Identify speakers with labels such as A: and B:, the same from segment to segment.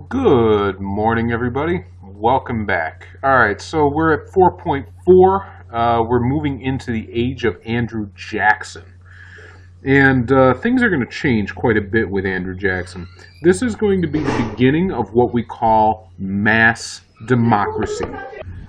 A: Good morning, everybody. Welcome back. All right, so we're at 4.4. We're moving into the age of Andrew Jackson. And things are going to change quite a bit with Andrew Jackson. This is going to be the beginning of what we call mass democracy.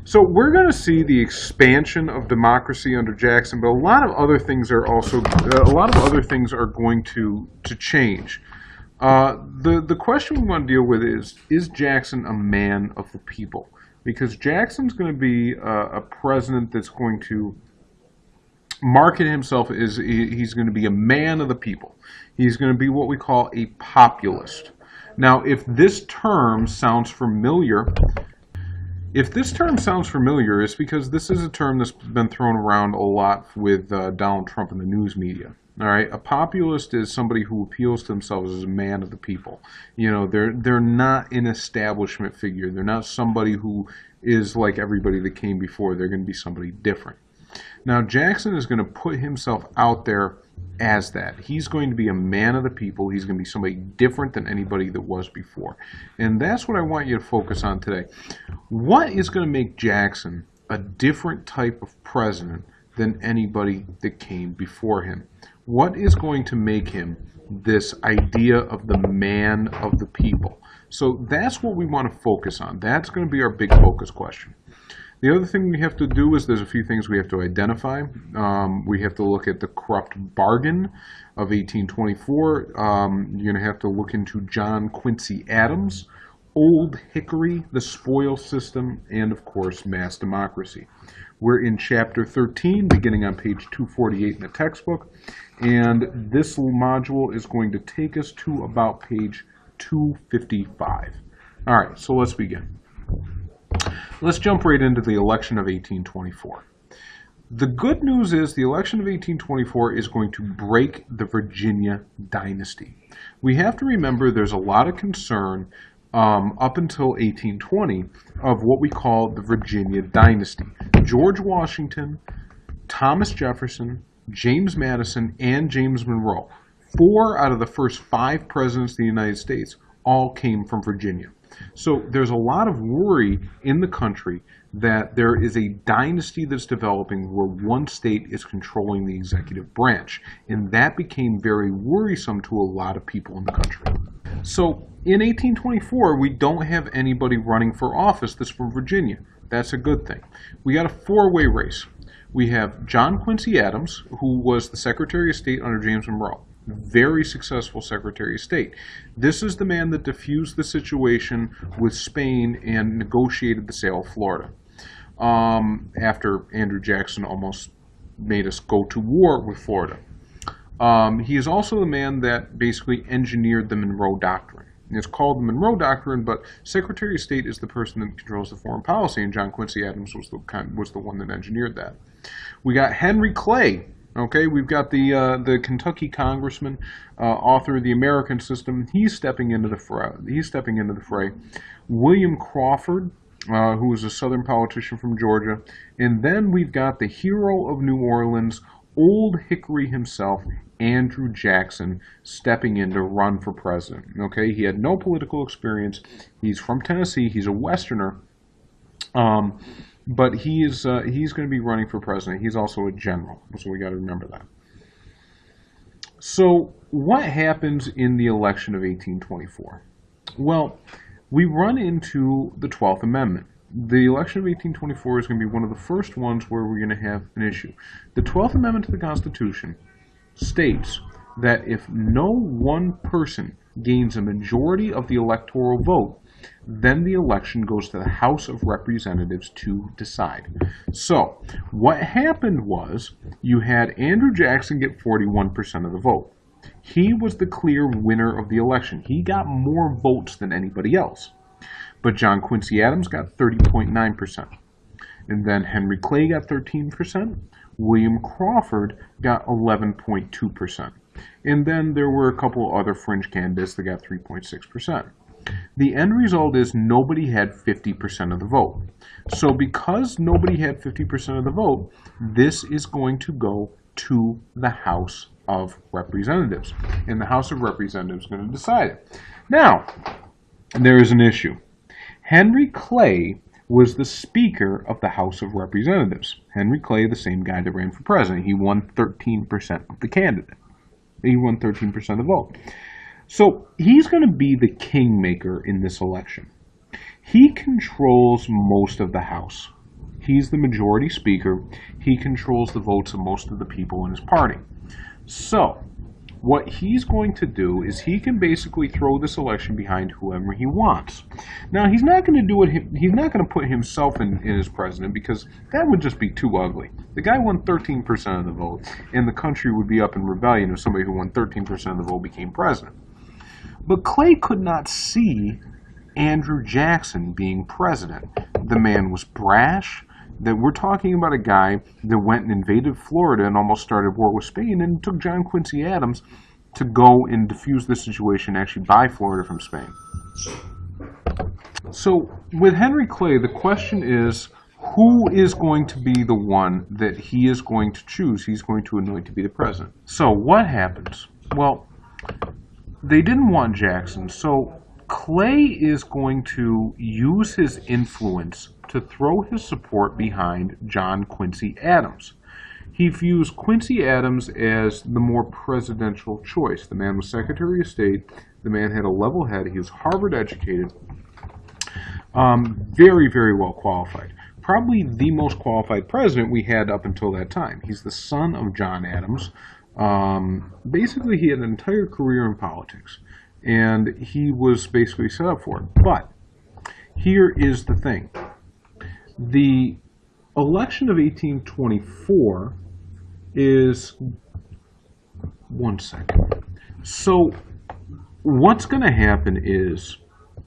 A: So we're going to see the expansion of democracy under Jackson, but a lot of other things are going to change. The question we want to deal with is Jackson a man of the people? Because Jackson's going to be a president that's going to market himself as he's going to be a man of the people. He's going to be what we call a populist. Now, if this term sounds familiar, it's because this is a term that's been thrown around a lot with Donald Trump and the news media. All right, a populist is somebody who appeals to themselves as a man of the people. You know, they're not an establishment figure. They're not somebody who is like everybody that came before. They're going to be somebody different. Now, Jackson is going to put himself out there as that. He's going to be a man of the people. He's going to be somebody different than anybody that was before. And that's what I want you to focus on today. What is going to make Jackson a different type of president than anybody that came before him? What is going to make him this idea of the man of the people? So that's what we want to focus on. That's going to be our big focus question. The other thing we have to do is there's a few things we have to identify. We have to look at the corrupt bargain of 1824. You're going to have to look into John Quincy Adams, Old Hickory, the spoils system, and of course, mass democracy. We're in chapter 13, beginning on page 248 in the textbook, and this module is going to take us to about page 255. All right, so let's begin. Let's jump right into the election of 1824. The good news is the election of 1824 is going to break the Virginia dynasty. We have to remember there's a lot of concern up until 1820 of what we call the Virginia dynasty. George Washington, Thomas Jefferson, James Madison, and James Monroe, 4 out of the first 5 presidents of the United States, all came from Virginia. So there's a lot of worry in the country that there is a dynasty that's developing where one state is controlling the executive branch. And that became very worrisome to a lot of people in the country. So in 1824, we don't have anybody running for office that's from Virginia. That's a good thing. We got a 4-way race. We have John Quincy Adams, who was the Secretary of State under James Monroe. Very successful Secretary of State. This is the man that diffused the situation with Spain and negotiated the sale of Florida. After Andrew Jackson almost made us go to war with Florida. He is also the man that basically engineered the Monroe Doctrine. It's called the Monroe Doctrine, but Secretary of State is the person that controls the foreign policy, and John Quincy Adams was the one that engineered that. We got Henry Clay. Okay, we've got the Kentucky congressman, author of the American System. He's stepping into the fray. William Crawford, who is a Southern politician from Georgia, and then we've got the hero of New Orleans, Old Hickory himself, Andrew Jackson, stepping in to run for president. Okay, he had no political experience. He's from Tennessee. He's a Westerner. But he's going to be running for president. He's also a general, so we got to remember that. So what happens in the election of 1824? Well, we run into the 12th Amendment. The election of 1824 is going to be one of the first ones where we're going to have an issue. The 12th Amendment to the Constitution states that if no one person gains a majority of the electoral vote, then the election goes to the House of Representatives to decide. So, what happened was, you had Andrew Jackson get 41% of the vote. He was the clear winner of the election. He got more votes than anybody else. But John Quincy Adams got 30.9%. And then Henry Clay got 13%. William Crawford got 11.2%. And then there were a couple other fringe candidates that got 3.6%. The end result is nobody had 50% of the vote. So because nobody had 50% of the vote, this is going to go to the House of Representatives. And the House of Representatives is going to decide it. Now, there is an issue. Henry Clay was the Speaker of the House of Representatives. Henry Clay, the same guy that ran for president, he won 13% of the candidate. He won 13% of the vote. So he's going to be the kingmaker in this election. He controls most of the House. He's the majority speaker. He controls the votes of most of the people in his party. So what he's going to do is he can basically throw this election behind whoever he wants. Now, he's not going to do it. He's not going to put himself in as president, because that would just be too ugly. The guy won 13% of the vote, and the country would be up in rebellion if somebody who won 13% of the vote became president. But Clay could not see Andrew Jackson being president. The man was brash. That we're talking about a guy that went and invaded Florida and almost started war with Spain, and took John Quincy Adams to go and defuse the situation and actually buy Florida from Spain. So with Henry Clay, the question is, who is going to be the one that he is going to choose? He's going to anoint to be the president. So what happens? Well, they didn't want Jackson, so Clay is going to use his influence to throw his support behind John Quincy Adams. He views Quincy Adams as the more presidential choice. The man was Secretary of State. The man had a level head. He was Harvard educated. Very, very well qualified. Probably the most qualified president we had up until that time. He's the son of John Adams. Basically, he had an entire career in politics, and he was basically set up for it. But here is the thing. The election of 1824 is... One second. So what's going to happen is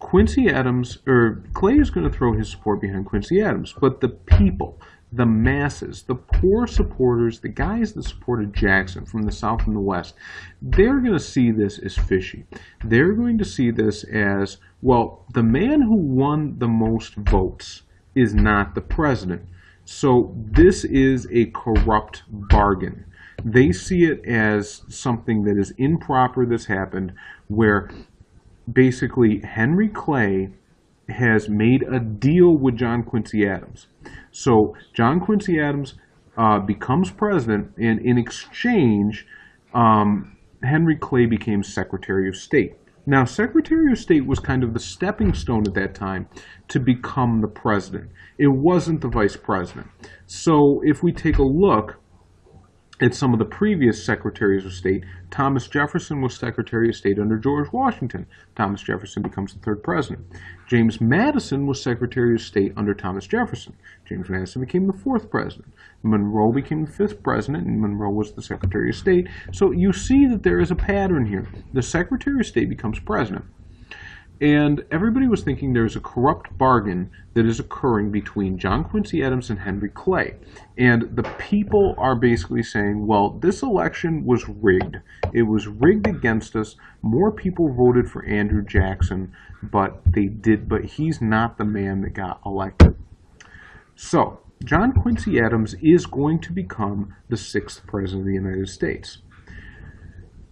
A: Clay is going to throw his support behind Quincy Adams, but the people, the masses, the poor supporters, the guys that supported Jackson from the South and the West, they're going to see this as fishy. They're going to see this as, well, the man who won the most votes is not the president. So this is a corrupt bargain. They see it as something that is improper that's happened, where basically Henry Clay has made a deal with John Quincy Adams. So John Quincy Adams becomes president, and in exchange, Henry Clay became Secretary of State. Now, Secretary of State was kind of the stepping stone at that time to become the president. It wasn't the vice president. So if we take a look at some of the previous Secretaries of State, Thomas Jefferson was Secretary of State under George Washington. Thomas Jefferson becomes the third president. James Madison was Secretary of State under Thomas Jefferson. James Madison became the fourth president. Monroe became the fifth president, and Monroe was the Secretary of State. So you see that there is a pattern here. The Secretary of State becomes president. And everybody was thinking there's a corrupt bargain that is occurring between John Quincy Adams and Henry Clay. And the people are basically saying, well, this election was rigged. It was rigged against us. More people voted for Andrew Jackson, but he's not the man that got elected. So John Quincy Adams is going to become the sixth president of the United States.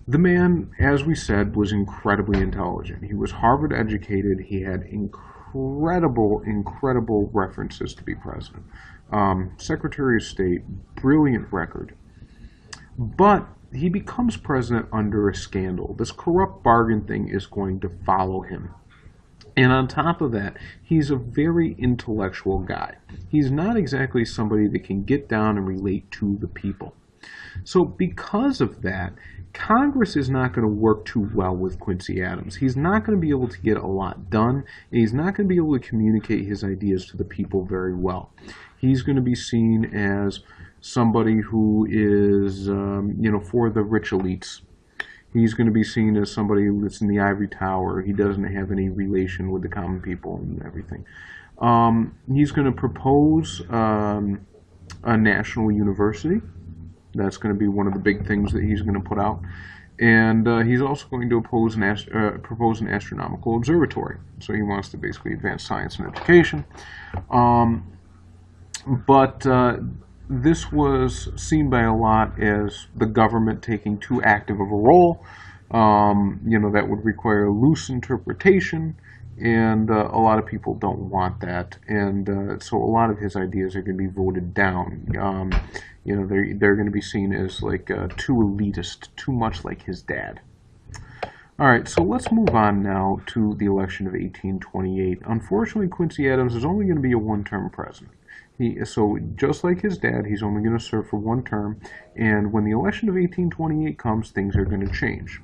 A: The man, as we said, was incredibly intelligent. He was Harvard educated. He had incredible references to be president. Secretary of State, brilliant record. But he becomes president under a scandal. This corrupt bargain thing is going to follow him. And on top of that, he's a very intellectual guy. He's not exactly somebody that can get down and relate to the people. So because of that, Congress is not going to work too well with Quincy Adams. He's not going to be able to get a lot done, and he's not going to be able to communicate his ideas to the people very well. He's going to be seen as somebody who is, for the rich elites. He's going to be seen as somebody that's in the ivory tower. He doesn't have any relation with the common people and everything. He's going to propose a national university. That's going to be one of the big things that he's going to put out. And he's also going to propose an astronomical observatory. So he wants to basically advance science and education. But this was seen by a lot as the government taking too active of a role. That would require loose interpretation, and a lot of people don't want that, and so a lot of his ideas are going to be voted down. They're going to be seen as like too elitist, too much like his dad. All right, so let's move on now to the election of 1828. Unfortunately, Quincy Adams is only going to be a one-term president. So just like his dad, he's only going to serve for one term, and when the election of 1828 comes, things are going to change.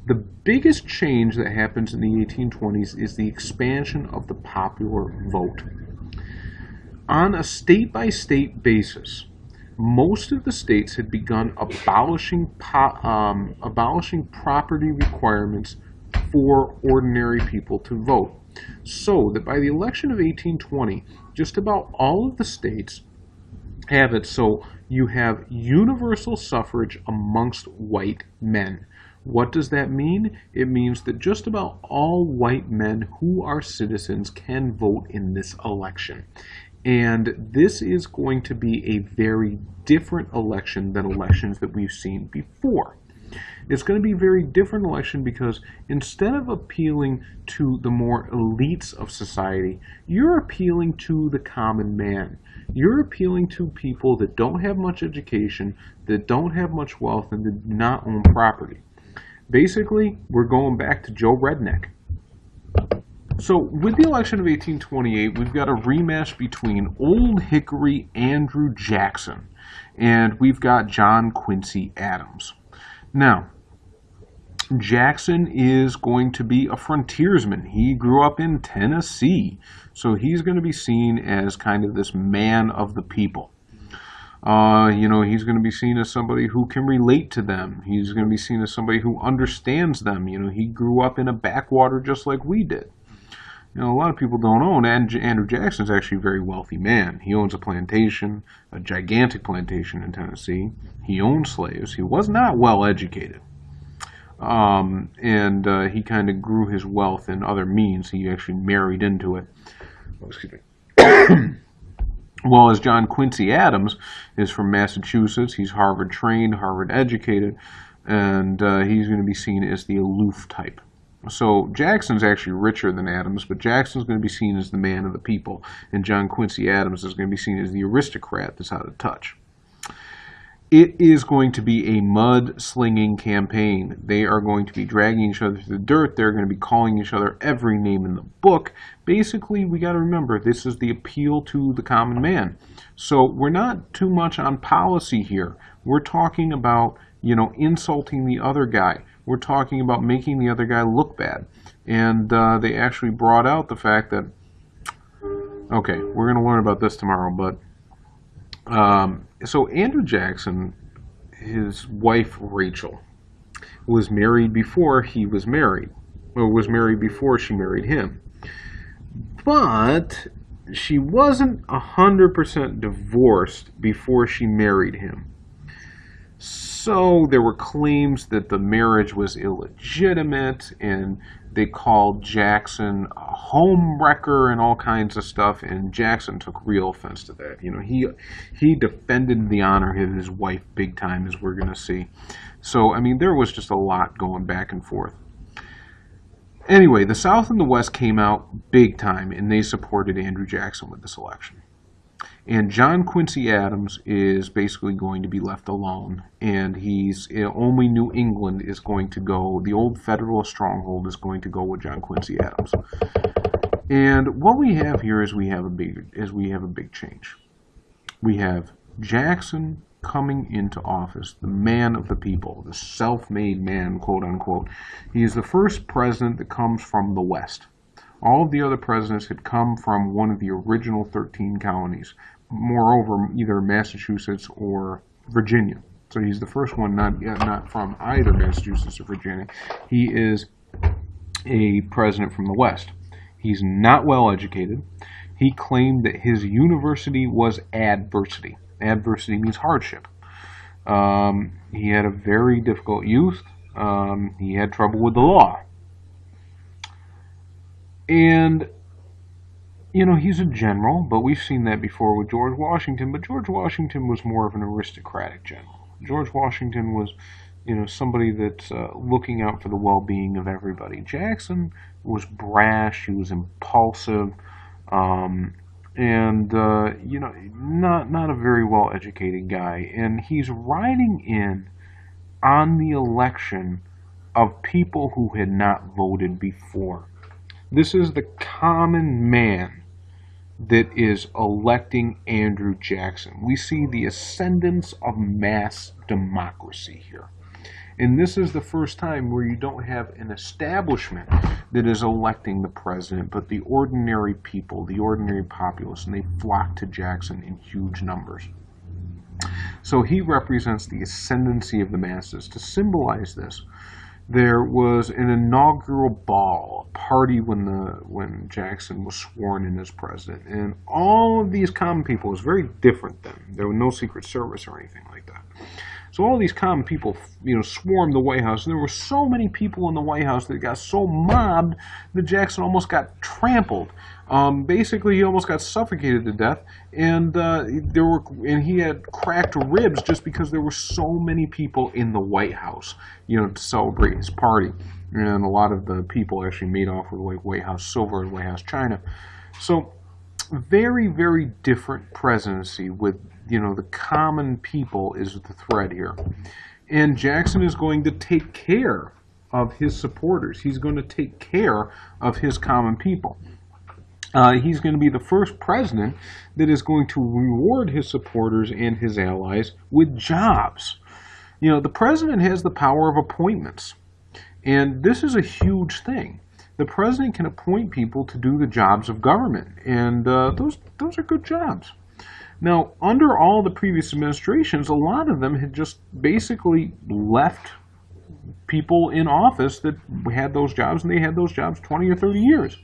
A: The biggest change that happens in the 1820s is the expansion of the popular vote. On a state-by-state basis, most of the states had begun abolishing property requirements for ordinary people to vote. So that by the election of 1820, just about all of the states have it so you have universal suffrage amongst white men. What does that mean? It means that just about all white men who are citizens can vote in this election. And this is going to be a very different election than elections that we've seen before. It's going to be a very different election because instead of appealing to the more elites of society, you're appealing to the common man. You're appealing to people that don't have much education, that don't have much wealth, and that do not own property. Basically, we're going back to Joe Redneck. So with the election of 1828, we've got a rematch between Old Hickory Andrew Jackson, and we've got John Quincy Adams. Now, Jackson is going to be a frontiersman. He grew up in Tennessee, so he's going to be seen as kind of this man of the people. He's going to be seen as somebody who can relate to them. He's going to be seen as somebody who understands them. He grew up in a backwater just like we did. A lot of people don't know, and Andrew Jackson's actually a very wealthy man. He owns a plantation, a gigantic plantation in Tennessee. He owned slaves. He was not well educated. He kind of grew his wealth in other means. He actually married into it. Oh, excuse me. Well, as John Quincy Adams is from Massachusetts, he's Harvard trained, Harvard educated, and he's going to be seen as the aloof type. So Jackson's actually richer than Adams, but Jackson's going to be seen as the man of the people, and John Quincy Adams is going to be seen as the aristocrat that's out of touch. It is going to be a mud-slinging campaign. They are going to be dragging each other through the dirt. They're going to be calling each other every name in the book. Basically, we got to remember, this is the appeal to the common man. So we're not too much on policy here. We're talking about, insulting the other guy. We're talking about making the other guy look bad. And they actually brought out the fact that, okay, we're going to learn about this tomorrow, but so Andrew Jackson, his wife Rachel, was married before he was married, or was married before she married him. But she wasn't 100% divorced before she married him. So there were claims that the marriage was illegitimate, and they called Jackson a homewrecker and all kinds of stuff, and Jackson took real offense to that. He defended the honor of his wife big time, as we're going to see. So, there was just a lot going back and forth. Anyway, the South and the West came out big time, and they supported Andrew Jackson with this election. And John Quincy Adams is basically going to be left alone, and only New England is going to go, the old Federalist stronghold is going to go with John Quincy Adams. And what we have here is we have a big change. We have Jackson coming into office, the man of the people, the self-made man, quote unquote. He is the first president that comes from the West. All of the other presidents had come from one of the original 13 colonies. Moreover, either Massachusetts or Virginia. So he's the first one not from either Massachusetts or Virginia. He is a president from the West. He's not well educated. He claimed that his university was adversity. Adversity means hardship. He had a very difficult youth. He had trouble with the law. And, he's a general, but we've seen that before with George Washington. But George Washington was more of an aristocratic general. George Washington was somebody that's looking out for the well-being of everybody. Jackson was brash. He was impulsive, um, and not a very well-educated guy. And he's riding in on the election of people who had not voted before. This is the common man that is electing Andrew Jackson. We see the ascendance of mass democracy here. And this is the first time where you don't have an establishment that is electing the president, but the ordinary people, the ordinary populace, and they flock to Jackson in huge numbers. So he represents the ascendancy of the masses. To symbolize this, there was an inaugural ball, a party when Jackson was sworn in as president, and all of these common people, it was very different then. There was no Secret Service or anything like that. So all these common people, swarmed the White House, and there were so many people in the White House that got so mobbed that Jackson almost got trampled. Basically, he almost got suffocated to death, and he had cracked ribs just because there were so many people in the White House, to celebrate his party. And a lot of the people actually made off with White House silver and White House china. So very, very different presidency with, the common people is the thread here. And Jackson is going to take care of his supporters. He's going to take care of his common people. He's going to be the first president that is going to reward his supporters and his allies with jobs. The president has the power of appointments. And this is a huge thing. The president can appoint people to do the jobs of government. And those are good jobs. Now, under all the previous administrations, a lot of them had just basically left people in office that had those jobs, and they had those jobs 20 or 30 years.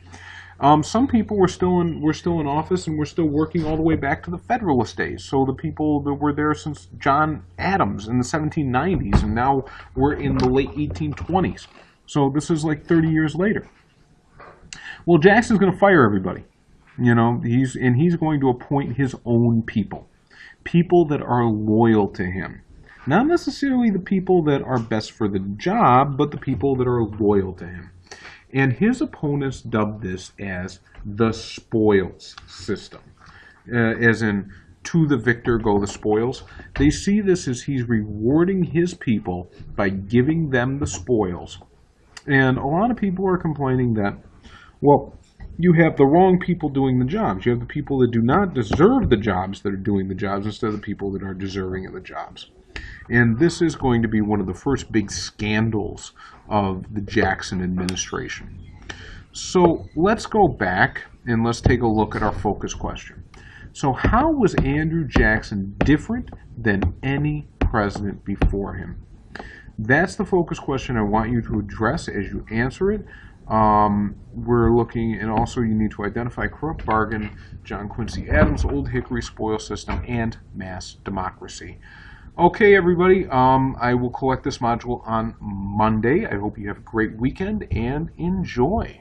A: Some people were still in office and were still working all the way back to the Federalist days. So the people that were there since John Adams in the 1790s, and now we're in the late 1820s. So this is like 30 years later. Well, Jackson's going to fire everybody. He's going to appoint his own people that are loyal to him. Not necessarily the people that are best for the job, but the people that are loyal to him. And his opponents dubbed this as the spoils system, as in, to the victor go the spoils. They see this as he's rewarding his people by giving them the spoils. And a lot of people are complaining that, well, you have the wrong people doing the jobs. You have the people that do not deserve the jobs that are doing the jobs instead of the people that are deserving of the jobs. And this is going to be one of the first big scandals of the Jackson administration. So let's go back and let's take a look at our focus question. So how was Andrew Jackson different than any president before him? That's the focus question I want you to address as you answer it. We're looking, and also you need to identify corrupt bargain, John Quincy Adams, Old Hickory spoil system, and mass democracy. Okay, everybody, I will collect this module on Monday. I hope you have a great weekend and enjoy.